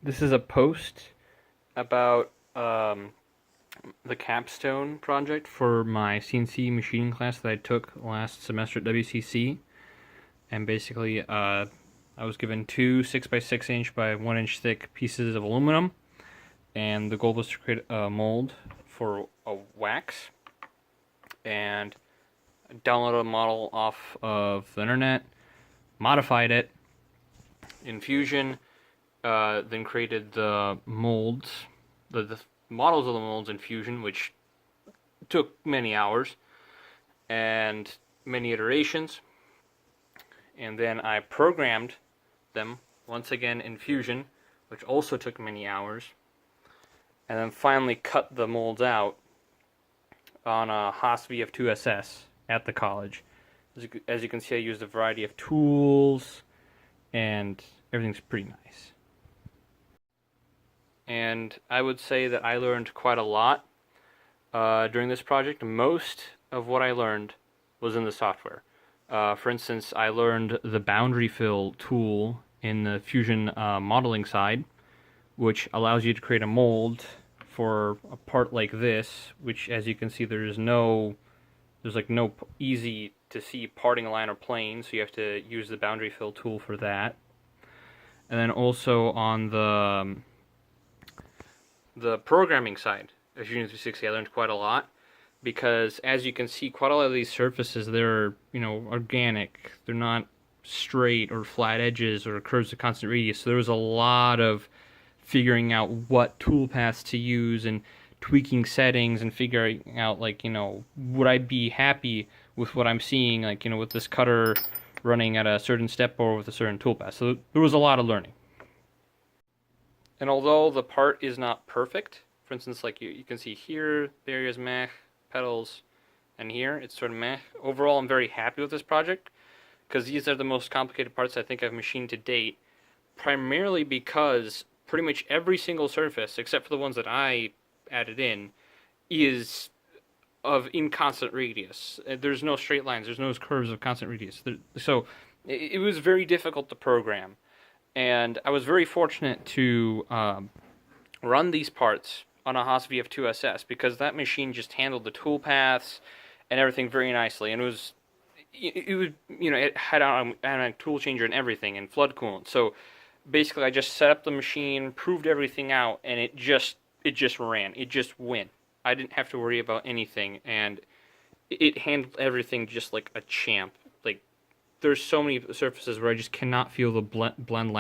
This is a post about the Capstone project for my CNC machining class that I took last semester at WCC. And basically, I was given two 6x6 inch by 1 inch thick pieces of aluminum, and the goal was to create a mold for a wax. And I downloaded a model off of the internet, modified it in Fusion, then created the molds, the models of the molds in Fusion, which took many hours and many iterations. And then I programmed them once again in Fusion, which also took many hours. And then finally cut the molds out on a Haas VF2SS at the college. As you can see, I used a variety of tools, and everything's pretty nice. And I would say that I learned quite a lot during this project. Most of what I learned was in the software. For instance, I learned the boundary fill tool in the Fusion modeling side, which allows you to create a mold for a part like this, which, as you can see, there's no easy to see parting line or plane, so you have to use the boundary fill tool for that. And then also on the programming side of Fusion 360, I learned quite a lot, because as you can see, quite a lot of these surfaces, they're organic. They're not straight or flat edges or curves of constant radius. So there was a lot of figuring out what toolpaths to use and tweaking settings and figuring out, would I be happy with what I'm seeing, with this cutter running at a certain step or with a certain toolpath. So there was a lot of learning. And although the part is not perfect, for instance, you can see here, the area is meh, pedals, and here it's sort of meh. Overall, I'm very happy with this project, because these are the most complicated parts I think I've machined to date, primarily because pretty much every single surface, except for the ones that I added in, is of inconstant radius. There's no straight lines, there's no curves of constant radius. So it was very difficult to program. And I was very fortunate to run these parts on a Haas VF2SS, because that machine just handled the toolpaths and everything very nicely. And it had a tool changer and everything, and flood coolant. So basically, I just set up the machine, proved everything out, and it just ran. It just went. I didn't have to worry about anything, and it handled everything just like a champ. There's so many surfaces where I just cannot feel the blend line.